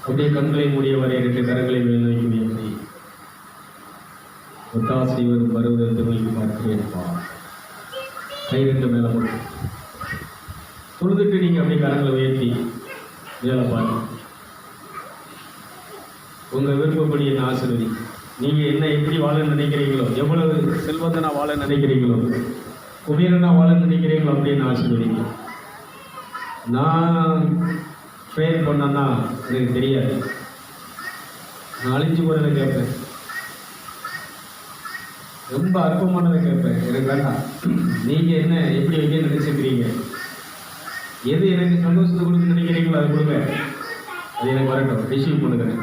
அப்படியே கண்களை மூடியவரை 2 கரங்களை மேல் நோக்கி உயர்த்தி ஒத்தாசை வரும் பருவத்தை நோக்கி பார்க்கிறேன்ப்பா. கை 2 மேலே போட்டு தொழுதுட்டு நீங்கள் அப்படியே கரங்களை உயர்த்தி மேலே பாருங்க. உங்கள் விருப்பப்படி என்ன ஆசீர்வதி. நீங்கள் என்ன எப்படி வாழ நினைக்கிறீங்களோ, எவ்வளவு செல்வந்தனா வாழ நினைக்கிறீங்களோ, குபேரனா வாழ நினைக்கிறீங்களோ அப்படின்னு ஆசீர்வதிங்க. நான் ப்ரேயர் பண்ணேன்னா எனக்கு தெரியாது. நான் அழிஞ்சு போகிறத கேட்பேன், ரொம்ப அற்பமானதை கேட்பேன். எனக்கு வேண்டாம். நீங்கள் என்ன எப்படி வைக்க நினைச்சிருக்கிறீங்க, எது எனக்கு சந்தோஷத்தை கொடுக்க நினைக்கிறீங்களோ அதை கொடுங்க. அது எனக்கு வரட்டும், ரிசீவ் பண்ணுகிறேன்.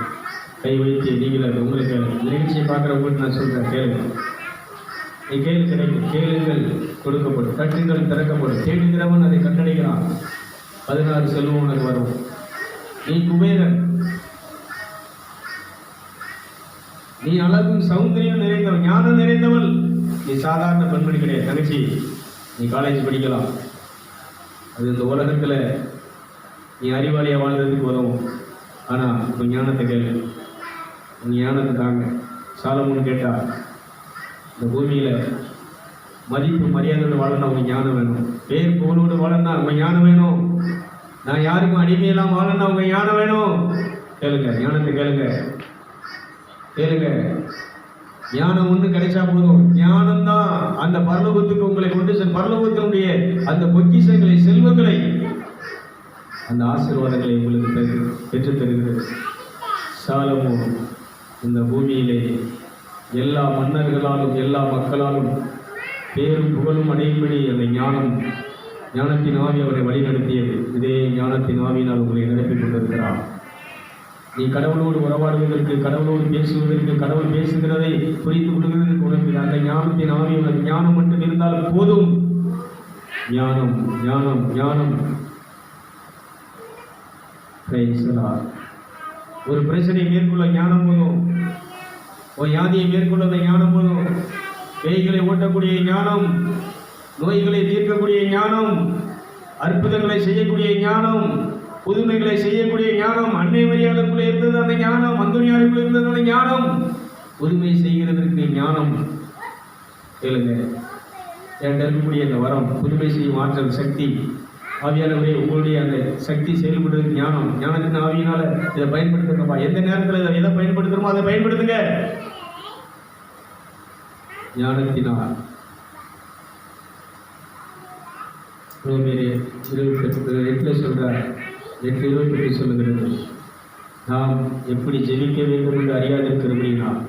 கை வைத்து நீங்கள் அது உங்களுக்கு நிகழ்ச்சியை பார்க்குறவங்களுக்கு நான் சொல்கிறேன், கேளுங்க. நீ கேளு கிடைக்கும், கேளுங்கள் கொடுக்கப்படும், தட்டுங்கள் திறக்கப்படும், தேடுகிறவன் அதை கண்டடைகிறான். 16 செல்வம் உனக்கு வரும். நீ குபேரன், நீ அழகும் சௌந்தரியம் நிறைந்தவன், ஞானம் நிறைந்தவள். நீ சாதாரண பெண்மணி கிடையாது தங்கச்சி. நீ காலேஜ் படிக்கலாம். அது இந்த உலகத்தில் நீ அறிவாளியாக வாழ்றதுக்கு உதவும். ஆனால் உன் ஞானத்தை கேளு, உன் ஞானத்தை தாங்க. சாலமோன் கேட்டா, இந்த பூமியில் மதிப்பு மரியாதையோடு வாழணும், உங்கள் ஞானம் வேணும். பேர் புகழோடு வாழணும்னா உங்கள் ஞானம் வேணும். நான் யாருக்கும் அடிமையெல்லாம் வாழணும்னா உங்கள் ஞானம் வேணும். கேளுங்க, ஞானத்தை கேளுங்க, கேளுங்க. ஞானம் ஒன்று கிடைச்சா போதும். ஞானம் தான் அந்த பரலோகத்துக்கு உங்களை கொண்டு பரலோகத்தினுடைய அந்த பொக்கிஷங்களை, செல்வங்களை, அந்த ஆசீர்வாதங்களை உங்களுக்கு பெற்றுத் தருகிறது. சாலமோன் இந்த பூமியிலே எல்லா மன்னர்களாலும் எல்லா மக்களாலும் பேரும் புகழும் அடையும்படி அந்த ஞானத்தின் ஆவி அவரை வழிநடத்தியது. இதே ஞானத்தின் ஆவியினால் உங்களை நிரப்பிக் கொண்டிருக்கிறார். நீ கடவுளோடு உறவாடுவதற்கு, கடவுளோடு பேசுவதற்கு, கடவுள் பேசுகிறதை புரிந்து கொள்வதற்கு உனக்கு அந்த ஞானத்தின் ஆவி, உனக்கு ஞானம் மட்டும் இருந்தால் போதும். ஞானம் ஞானம் ஞானம். ஒரு பிரச்சனையை மேற்கொள்ள ஞானம் போதும். ஒரு வியாதியை மேற்கொள்ள ஞானம் போதும். பேய்களை ஓட்டக்கூடிய ஞானம், நோய்களை தீர்க்கக்கூடிய ஞானம், அற்புதங்களை செய்யக்கூடிய ஞானம், புதுமைகளை செய்யக்கூடிய ஞானம், அன்னை மரியாதைக்குள்ளே இருந்தது அந்த ஞானம், அந்தோனியாருக்குள்ளே இருந்தது அந்த ஞானம், புதுமை செய்கிறதற்கு ஞானம். கேளுங்க, என்கிட்ட இருக்கக்கூடிய அந்த வரம், புதுமை செய்யும் ஆற்றல், சக்தி, ஆவியானவரே உங்களுடைய அந்த சக்தி செயல்படுறதுக்கு ஞானம், ஞானத்தின் ஆவியினால இதை பயன்படுத்துங்கப்பா. எந்த நேரத்தில் எதை பயன்படுத்துகிறோமோ அதை பயன்படுத்துங்க. ஞானத்தினால் 8 சொல்றார், 8:28 சொல்லுகிறது, நாம் எப்படி ஜெபிக்க வேண்டும் என்று அறியாதிருக்கிறபடினால்,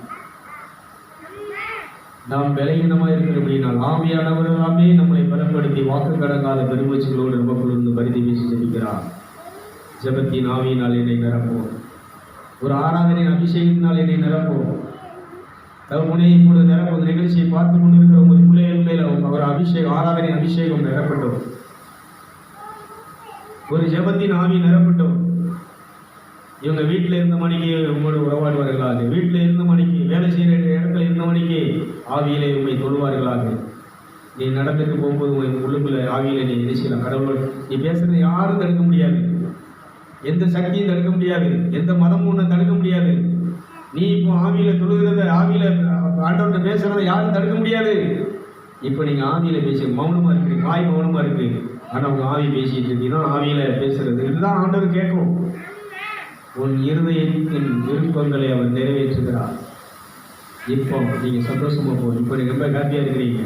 நாம் பலகீனமாக இருக்கிறபடினால் ஆவியானவராமே நம்மளை பலப்படுத்தி வாக்கு கடங்காத பெருமூச்சுகளோடு ரொம்ப குளிர்ந்து பரிதி வீசி ஜெபிக்கிறார். ஜெபத்தின் ஆவியினால் என்னை நிரப்போம். ஒரு ஆராதனையின் அபிஷேகத்தினால் என்னை நிரப்போம். தகுமுனை இப்பொழுது நிரப்பும் நிகழ்ச்சியை பார்த்து கொண்டிருக்கிற உங்கள் பிள்ளைகள் மேல் அவர் ஆராதனை அபிஷேகம் நிரப்பட்டும். ஒரு ஜெபத்தின் ஆவி நிரப்பட்டும். இவங்க வீட்டில் இருந்த மணிக்கு உங்களோட உறவாடுவார்களாக, வீட்டில் இருந்த மணிக்கு, வேலை செய்கிற இடத்துல இருந்த மணிக்கு ஆவியிலே உண்மை தொழுவார்களாக. நீ நடந்துட்டு போகும்போது உள்ளுக்குள்ள ஆவியிலே நீ நினைச்சலாம். கடவுளோடு நீ பேசுறதை யாரும் தடுக்க முடியாது, எந்த சக்தியும் தடுக்க முடியாது, எந்த மதமும் ஒன்று தடுக்க முடியாது. நீ இப்போ ஆவியில தொழுகிறத, ஆவியில ஆண்டவர்கிட்ட பேசுறதை யாரும் தடுக்க முடியாது. இப்போ நீங்க ஆவியில பேசி மௌனமா இருக்கிறீங்க, வாய் மௌனமா இருக்கு, ஆனால் உங்க ஆவி பேசிட்டு இருக்கீங்கன்னா ஆவியில பேசுறது இதுதான் ஆண்டவர் கேட்கும். உன் இருதயத்தின் விருப்பங்களை அவர் நிறைவேற்றுகிறார். இப்போ நீங்க சந்தோஷமா போகும். இப்போ நீங்க ரொம்ப ஹாப்பியா இருக்கிறீங்க,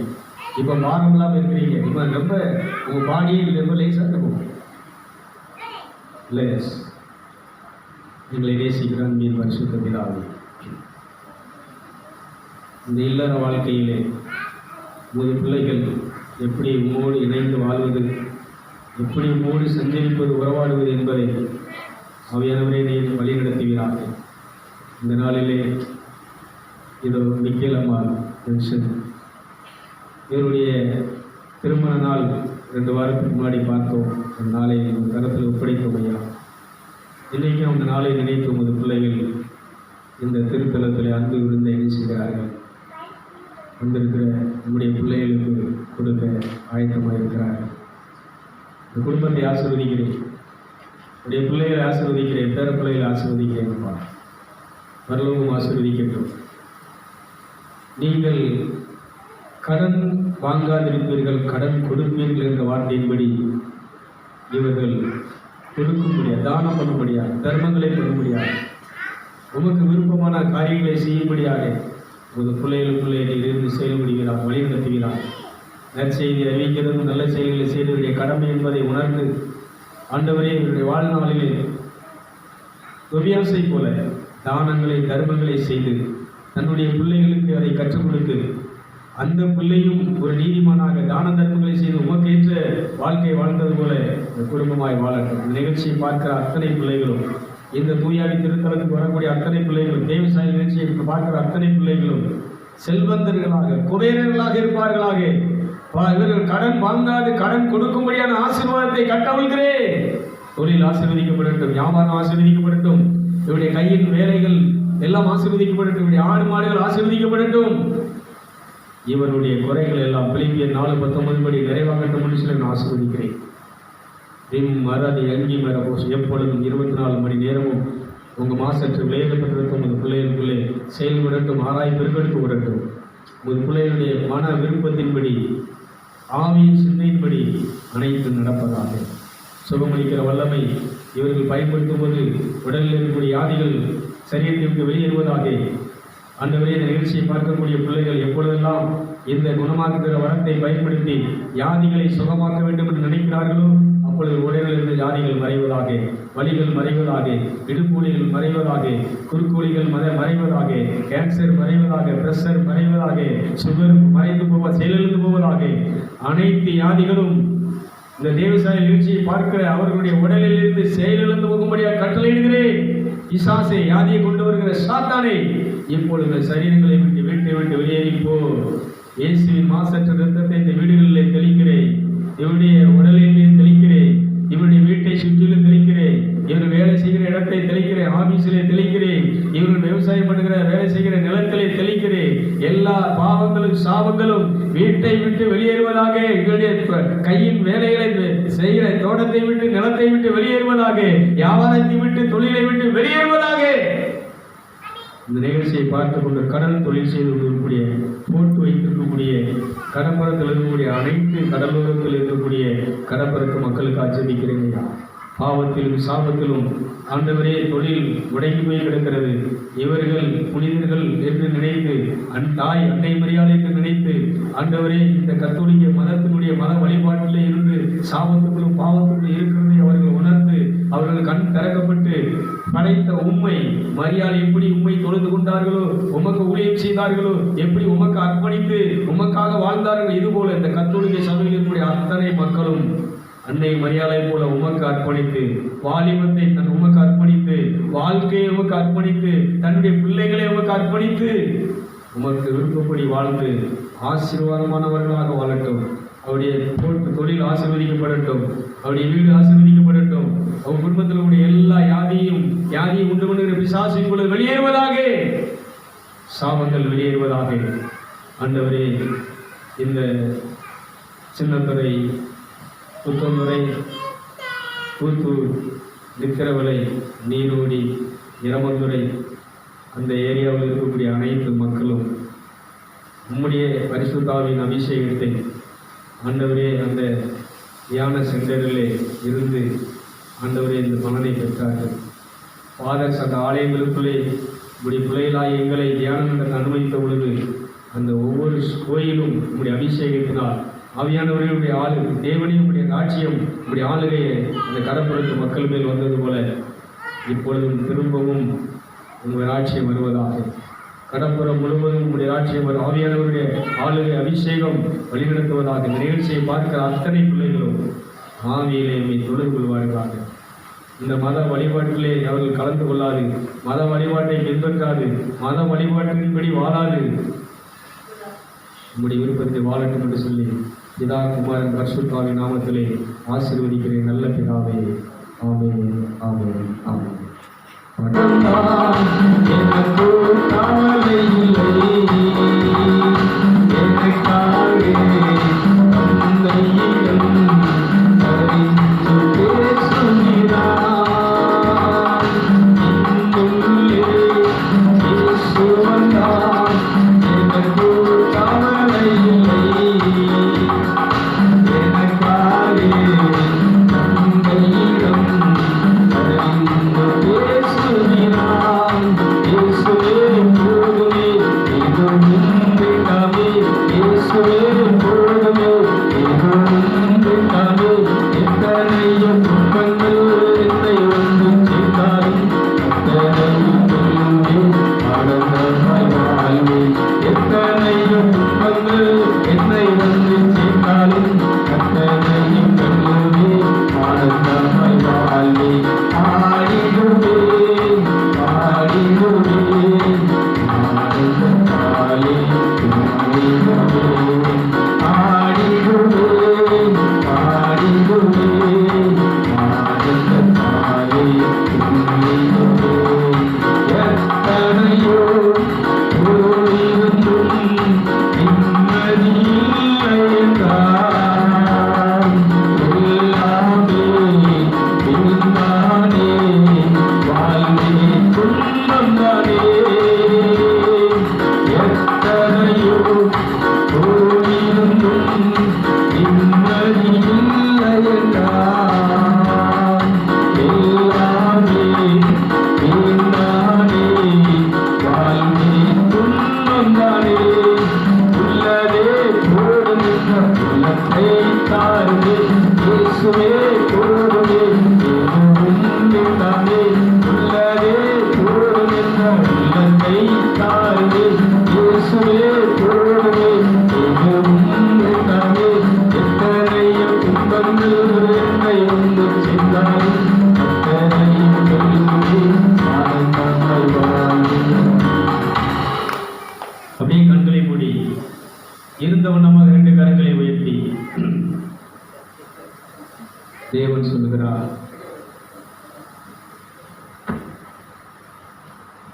இப்போ பாரம் இல்லாம இருக்கிறீங்க, இப்போ ரொம்ப உங்க பாடியே ரொம்ப லேசா இருக்கும். லேஸ் எங்களை நேசிக்கிற அன்பின் பரிசுத்த பிதாவே, இந்த இல்லற வாழ்க்கையிலே உங்களுடைய பிள்ளைகள் எப்படி உம்மோடு இணைந்து வாழ்வது, எப்படி உம்மோடு சஞ்சரிப்பது, உறவாடுவது என்பதை ஆவியானவரே நீர் வழிநடத்துகிறார்கள். இந்த நாளிலே இதோ மிக்கேல் அம்மா ஜங்ஷன் இவருடைய திருமண நாள் 2 வாரத்துக்கு முன்னாடி பார்த்தோம். அந்த நாளை கரத்தில் ஒப்படைக்கும் ஐயா. இன்றைக்கும் அந்த நாளை நினைத்து உமது பிள்ளைகள் இந்த திருத்தலத்தில் அன்பு விருந்தை செய்கிறார்கள். வந்திருக்கிற நம்முடைய பிள்ளைகளுக்கு கொடுக்க ஆயத்தமாக இருக்கிறார்கள். இந்த குடும்பத்தை ஆசீர்வதிக்கிறேன். உடைய பிள்ளைகளை ஆசீர்வதிக்கிறேன், பேர பிள்ளைகளை ஆசீர்வதிக்கிறேன். பரலோகம் ஆசீர்வதிக்கட்டும். நீங்கள் கடன் வாங்காதிருப்பீர்கள், கடன் கொடுப்பீர்கள் என்ற வார்த்தையின்படி இவர்கள் கொடுக்க முடியாது, தானம் பண்ண முடியாது, தர்மங்களை பண்ண முடியாது, உமக்கு விருப்பமான காரியங்களை செய்யும்படியாக ஒரு பிள்ளைகளுக்குள்ளே இருந்து செயல்படுகிறார், வழிநடத்துகிறார். நற்செய்தி அறிவிக்கிறதும் நல்ல செயல்களை செய்தவருடைய கடமை என்பதை உணர்ந்து ஆண்டவரே இவருடைய வாழ்நாளிலே தொபியாசை போல தானங்களை தர்மங்களை செய்து தன்னுடைய பிள்ளைகளுக்கு அதை கற்றுக் கொடுத்து அந்த பிள்ளையும் ஒரு நீதிமானாக தான தர்மங்களை செய்து உமக்கேற்ற வாழ்க்கை வாழ்ந்தது போல இந்த குடும்பமாய் வாழட்டும். இந்த நிகழ்ச்சியை பார்க்கிற அத்தனை பிள்ளைகளும், இந்த தூயாடி திருத்தலத்துக்கு வரக்கூடிய அத்தனை பிள்ளைகளும், தேவசாய நிகழ்ச்சியை பார்க்கிற அத்தனை பிள்ளைகளும் செல்வந்தர்களாக குபேரர்களாக இருப்பார்களாக. இவர்கள் கடன் வாங்காது கடன் கொடுக்கும்படியான ஆசீர்வாதத்தை கட்டவிழ்கிறேன். தொழில் ஆசீர்வதிக்கப்படட்டும், வியாபாரம் ஆசீர்வதிக்கப்படட்டும், இவருடைய கையின் வேலைகள் எல்லாம் ஆசீர்வதிக்கப்படட்டும், இவருடைய ஆடு மாடுகள் ஆசீர்வதிக்கப்படட்டும். இவருடைய குறைகள் எல்லாம் பிலிப்பியர் 4:19 படி நிறைவாகட்டும் என்று சொல்லி நான் ஆசீர்வதிக்கிறேன். மறதி அங்கி மரபோஸ் எப்பொழுதும் 24 மணி நேரமும் உங்கள் மாசற்று விளையாடப்பட்டிருக்கும் உங்கள் பிள்ளைகளுக்குள்ளே செயல்படட்டும், ஆராய் பெருக்கெடுத்து விடட்டும். உங்கள் பிள்ளைகளுடைய மன விருப்பத்தின்படி ஆவியின் சிந்தையின்படி அனைத்தும் நடப்பதாக. சுகமளிக்கிற வல்லமை இவர்கள் பயன்படுத்தும் போது உடலில் இருக்கக்கூடிய வியாதிகள் சரீரத்திற்கு வெளியேறுவதாக. ஆண்டவரே, இந்த நிகழ்ச்சியை பார்க்கக்கூடிய பிள்ளைகள் எப்பொழுதெல்லாம் இந்த குணமாக்குகிற வரத்தை பயன்படுத்தி வியாதிகளை சுகமாக்க வேண்டும் என்று நினைக்கிறார்களோ அப்பொழுது உடலில் இருந்த வியாதிகள் மறைவதாக, வலிகள் மறைவதாக, இடுப்புலிகள் மறைவதாக, குறுக்குலிகள் மறைவதாக, கேன்சர் மறைவதாக, பிரஷர் மறைவதாக, சுகர் மறைந்து செயலிழந்து போவதாக. அனைத்து வியாதிகளும் இந்த தேவசாய நிகழ்ச்சியை பார்க்கிற அவர்களுடைய உடலில் இருந்து செயலிழந்து போகும்படியாக கட்டளையிடுகிறேன். பிசாசை, வியாதியை கொண்டு வருகிற சாத்தானை இப்பொழுது சரீரங்களை விட்டு வீட்டை விட்டு வெளியேறிப்போ. இயேசுவின் மாசற்ற இரத்தத்தை இந்த வீடுகளிலே தெளிக்கிறேன், இவருடைய உடலிலே தெளிக்கிறேன், இவருடைய வீட்டை சுற்றிலும் தெளிக்கிறேன், இவர் வேலை செய்கிற இடத்தை தெளிக்கிறேன், ஆபீஸிலே தெளிக்கிறேன், இவர்கள் விவசாயம் பண்ணுகிற வேலை செய்கிற நிலத்திலே தெளிக்கிறேன். எல்லா பாவங்களும் சாபங்களும் வீட்டை விட்டு வெளியேறுவதாக, இவருடைய கையின் வேலைகளை செய்கிற தோட்டத்தை விட்டு நிலத்தை விட்டு வெளியேறுவதாக, வியாபாரத்தை விட்டு தொழிலை விட்டு வெளியேறுவதாக. இந்த நிகழ்ச்சியை பார்த்து கொண்டு கடல் தொழில் செய்து கொண்டிருக்கக்கூடிய, போட்டு வைத்திருக்கக்கூடிய, கடற்பரத்தில் இருக்கக்கூடிய அனைத்து கடலோரத்தில் இருக்கக்கூடிய கடற்பரத்து மக்களுக்கு ஆச்சரிக்கிறேன். பாவத்திலும் சாபத்திலும் ஆண்டவரே தொழில் முடங்கி போய் கிடக்கிறது. இவர்கள் புனிதர்கள் என்று நினைத்து, தாய் அன்னை மரியாதை என்று நினைத்து ஆண்டவரே இந்த கத்தோலிக்க மதத்தினுடைய மத வழிபாட்டிலே இருந்து சாபத்துக்குள்ளும் பாவத்துக்குள்ளும் இருக்கிறதை அவர்கள் உணர்ந்து அவர்கள் கண் திறக்கப்பட்டு படைத்த உம்மை மரியாதை எப்படி உம்மை தொழுது கொண்டார்களோ, உமக்கு ஊழியம் செய்தார்களோ, எப்படி உமக்கு அர்ப்பணித்து உமக்காக வாழ்ந்தார்கள், இதுபோல இந்த கத்தோலிக்க சபையில் இருக்கக்கூடிய அத்தனை மக்களும் அன்னை மரியாதை போல உமக்கு அர்ப்பணித்து, வாலிபத்தை தன் உமக்கு அர்ப்பணித்து, வாழ்க்கையை உமக்கு அர்ப்பணித்து, தன்னுடைய பிள்ளைகளை உமக்கு அர்ப்பணித்து உமக்கு விருப்பப்படி வாழ்ந்து ஆசீர்வாதமானவர்களாக வாழட்டும். அவருடைய தொழில் ஆசீர்வதிக்கப்படட்டும், அவருடைய வீடு ஆசீர்வதிக்கப்படட்டும். அவர் குடும்பத்தில் உடைய எல்லா யாதியை உண்டு பண்ணுகிற பிசாசு இப்பொழுது வெளியேறுவதாக, சாபங்கள் வெளியேறுவதாக. ஆண்டவரே, இந்த சின்னத்துறை, புத்தந்துறை, கூத்தூர், நித்திரவலை, நீரோடி, இரமந்துறை அந்த ஏரியாவில் இருக்கக்கூடிய அனைத்து மக்களும் உம்முடைய பரிசுத்தாவின் அபிஷேகத்தை ஆண்டவரே அந்த தியான சென்டரிலே இருந்து ஆண்டவரே இந்த பலனை பெற்றார்கள். ஃபாதர்ஸ் அந்த ஆலயங்களுக்குள்ளே உடைய பிள்ளைகளாய் எங்களை தியானம் அனுமதித்த பொழுது அந்த ஒவ்வொரு கோயிலும் உடைய அபிஷேகத்தினால் ஆவியானவர்களுடைய தேவனையும் உடைய ராட்சியம் உடைய ஆளுகையை அந்த கடற்புறத்து மக்கள் மேல் வந்தது போல இப்பொழுதும் திரும்பவும் உங்கள் ராட்சியம் வருவதாக. கடற்புறம் முழுவதும் உங்களுடைய ராட்சியம் வரும், ஆவியானவருடைய ஆளுகை அபிஷேகம் வழிநடத்துவதாக. இந்த நிகழ்ச்சியை பார்க்கிற அத்தனை பிள்ளைகளும் ஆவியிலே தொடர்பு கொள்வார்களாக. இந்த மத வழிபாட்டிலே அவர்கள் கலந்து கொள்ளாது, மத வழிபாட்டை பின்பற்றாது, மத வழிபாட்டின்படி வாழாது, உங்களுடைய விருப்பத்தை வாழட்டும் என்று சொல்லி பிதா குமாரன் பரிசுத்தாவின் நாமத்திலே ஆசீர்வதிக்கிறேன் நல்ல பிதாவே. ஆமென், ஆமென், ஆமென். எனக்காக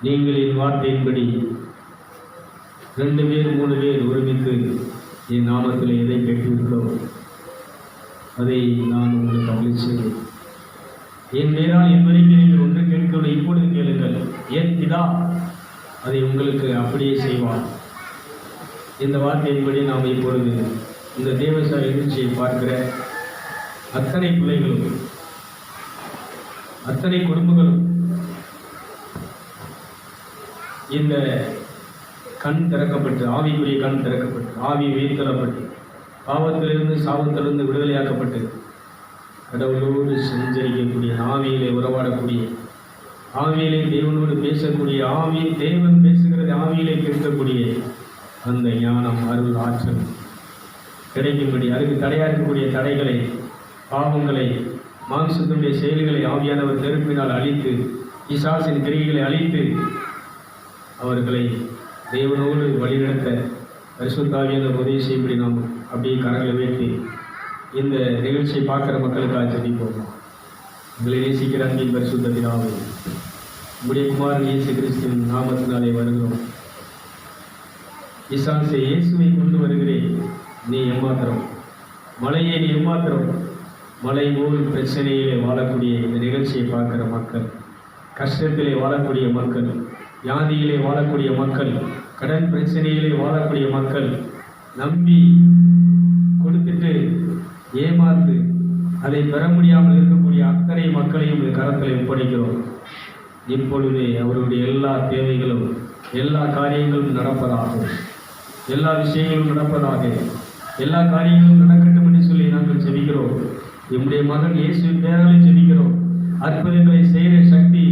நீங்கள் என் வார்த்தையின்படி 2 பேர் 3 பேர் ஒருமித்து என் நாமத்தில் எதை கேட்டீர்களோ அதை நான் உங்களுக்கு அருள் செய்வேன். என் பேரால் இதுவரைக்கும் நீங்கள் ஒன்று கேட்கவில்லை, இப்பொழுது கேளுங்கள். என் பிதா அதை உங்களுக்கு அப்படியே செய்வார். இந்த வார்த்தையின்படி நாம் இப்பொழுது இந்த தேவசா நிகழ்ச்சியை பார்க்கிற அத்தனை பிள்ளைகளும் அத்தனை குடும்பங்களும் இந்த கண் திறக்கப்பட்டு, ஆவிக்குரிய கண் திறக்கப்பட்டு, ஆவி உயிர்த்தெழப்பட்டு, பாவத்திலிருந்து சாபத்திலிருந்து விடுதலையாக்கப்பட்டு, கடவுளோடு சஞ்சரிக்கக்கூடிய, ஆவியிலே உறவாடக்கூடிய, ஆவியிலே தேவனோடு பேசக்கூடிய, ஆவி தேவன் பேசுகிறது ஆவியிலே கேட்கக்கூடிய அந்த ஞானம், அருள், ஆற்றல் கிடைக்கும்படி, அதுக்கு தடையாக இருக்கக்கூடிய தடைகளை, பாவங்களை, மாம்சத்தினுடைய செயல்களை ஆவியானவர் நெருப்பினால் அழித்து, பிசாசின் கிரியைகளை அழித்து அவர்களை தேவனோடு வழிநடத்த பரிசுத்த ஆவியானவர் உதவி செய்யும்படி நாம் அப்படியே கரங்களை உயர்த்தி இந்த நிகழ்ச்சியை பார்க்குற மக்களுக்காக ஜெபிப்போம். உங்களை நேசிக்கிற அன்பின் பரிசுத்த பிதாவே, உம்முடைய குமாரன் இயேசு கிறிஸ்துவின் நாமத்தினாலே வருகிறோம். பிசாசே, இயேசுவை கொண்டு வருகிறேன், நீ எம்மாத்திரம், மலையே நீ எம்மாத்திரம். மலை போல் பிரச்சனையிலே வாழக்கூடிய இந்த நிகழ்ச்சியை பார்க்கிற மக்கள், கஷ்டத்திலே வாழக்கூடிய மக்கள், வியாதியிலே வாழக்கூடிய மக்கள், கடன் பிரச்சனையிலே வாழக்கூடிய மக்கள், நம்பி கொடுத்துட்டு ஏமாந்து அதை பெற முடியாமல் இருக்கக்கூடிய அத்தனை மக்களையும் இந்த கரத்தில் ஒப்படைக்கிறோம். இப்பொழுதே அவருடைய எல்லா தேவைகளும், எல்லா காரியங்களும் நடப்பதாக, எல்லா விஷயங்களும் நடப்பதாக, எல்லா காரியங்களும் நடக்கட்டும் என்று சொல்லி நாங்கள் ஜெபிக்கிறோம். என்னுடைய மகன் இயேசுவின் பேராலே ஜெபிக்கிறோம். அற்புதங்களை செய்கிற சக்தி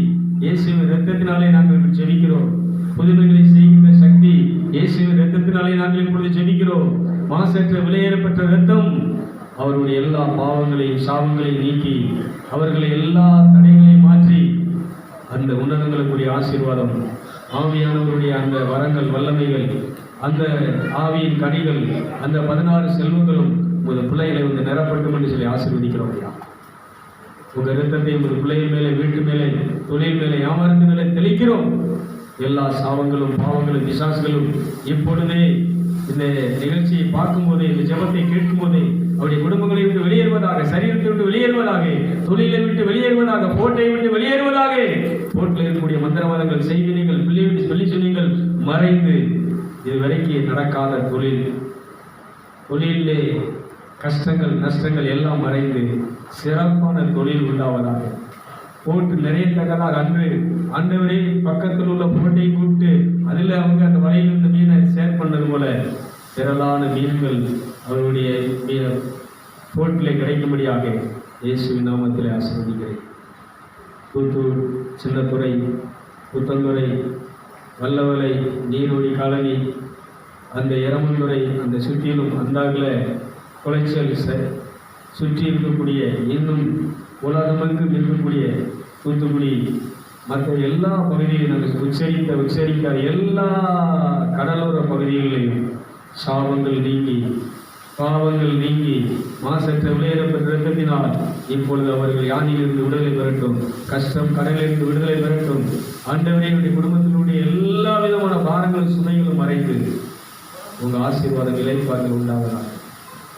இயேசுவின் இரத்தத்தினாலே நாங்கள் ஜெபிக்கிறோம். புதுமைகளை செய்கின்ற சக்தி இயேசுவின் இரத்தத்தினாலே நாங்கள் இப்பொழுது ஜெபிக்கிறோம். மாசற்ற விலையேறப்பட்ட இரத்தம் அவருடைய எல்லா பாவங்களையும் சாபங்களையும் நீக்கி, அவர்களை எல்லா தடைகளையும் மாற்றி, அந்த உன்னதங்களுக்குரிய ஆசீர்வாதம், ஆவியானவருடைய அந்த வரங்கள், வல்லமைகள், அந்த ஆவியின் கனிகள், அந்த 16 செல்வங்களும் உங்கள் பிள்ளைகளை வந்து நிரப்பட்டும் என்று சொல்லி ஆசீர்வதிக்கிறோம். உங்கள் இரத்தத்தை உங்கள் பிள்ளைகள் மேலே, வீட்டு மேலே, தொழில் மேலே, வியாபாரத்து மேலே தெளிக்கிறோம். எல்லா சாபங்களும், பாவங்களும், பிசாசுகளும் இப்பொழுதே இந்த நிகழ்ச்சியை பார்க்கும்போதே, இந்த ஜெபத்தை கேட்கும் போதே அவருடைய குடும்பங்களை விட்டு வெளியேறுவதாக, சரீரத்தை விட்டு வெளியேறுவதாக, தொழிலை விட்டு வெளியேறுவதாக, போட்டை விட்டு வெளியேறுவதாக, போட்டில் இருக்கக்கூடிய மந்திரவாதங்கள், செய்திகள், சொல்லி சொன்னீங்கள் மறைந்து, இதுவரைக்கும் நடக்காத தொழிலே கஷ்டங்கள், நஷ்டங்கள் எல்லாம் மறைந்து சிறப்பான தொழில் உண்டாவதாக, போட்டு நிறையத்தக்கதாக. அன்று ஆண்டவரே பக்கத்தில் உள்ள போட்டை கூப்பிட்டு அதில் அவங்க அந்த வலையில் இருந்த மீனை ஷேர் பண்ணது போல திரளான மீன்கள் அவருடைய போட்டிலே கிடைக்கும்படியாக இயேசுவின் நாமத்தில் ஆசீர்வதிக்கிறேன். தூத்தூர், சின்னத்துறை, புத்தந்துறை, வல்லவலை, நீரோடி காலனி, அந்த எரமந்துறை, அந்த சுற்றிலும் அந்தாகில் குளைச்சல் சுற்றி இருக்கக்கூடிய, இன்னும் உலகமெங்கும் இருக்கக்கூடிய தூத்துக்குடி, மற்ற எல்லா பகுதியிலும் நாங்கள் உச்சரிக்க எல்லா கடலோர பகுதிகளிலும் சாபங்கள் நீங்கி, பாவங்கள் நீங்கி, மாசற்ற விளையேறப்பட்ட இரத்தத்தினால் இப்பொழுது அவர்கள் யானையிலிருந்து விடுதலை பெறட்டும், கஷ்டம் கடலிலிருந்து விடுதலை பெறட்டும். ஆண்டவரே, குடும்பத்தினுடைய எல்லா விதமான பாரங்களும் சுமைகளும் மறைந்து உங்கள் ஆசீர்வாதம் இலைப்பார்கள் உண்டாவதாக.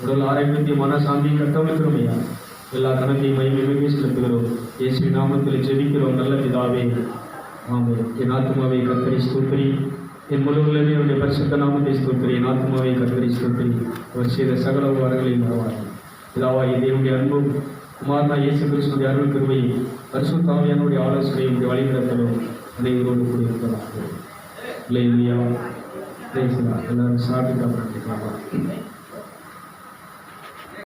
உடல் ஆரோக்கியத்தையும் மனசாந்தியும் கட்டமைக்கிறோமையா, எல்லா கணக்கையும் மகிமையை செலுத்துகிறோம். இயேசுவின் நாமத்தில் ஜெபிக்கிறோம் நல்ல பிதாவே, ஆமென். என் ஆத்துமாவை கர்த்தரை ஸ்தோத்திரி, என் முழுவதுமே அவருடைய பரிசுத்த நாமத்தை ஸ்தோத்திரி. என் ஆத்துமாவை கர்த்தரை ஸ்தோத்திரி, அவர் செய்த சகல உபகாரங்களையும் மறவார்கள். பிதாவாகிய தேவனுடைய அன்பும், குமாரனாகிய இயேசு கிறிஸ்துவின் அருள் கிருபையும், பரிசுத்த ஆவியானவருடைய ஆலோசனையும் வழிநடத்தலும் அனைவரோடு கூடியிருப்பதாக. இல்லையா? எல்லாரும் சாப்பிட்டு அப்புறம்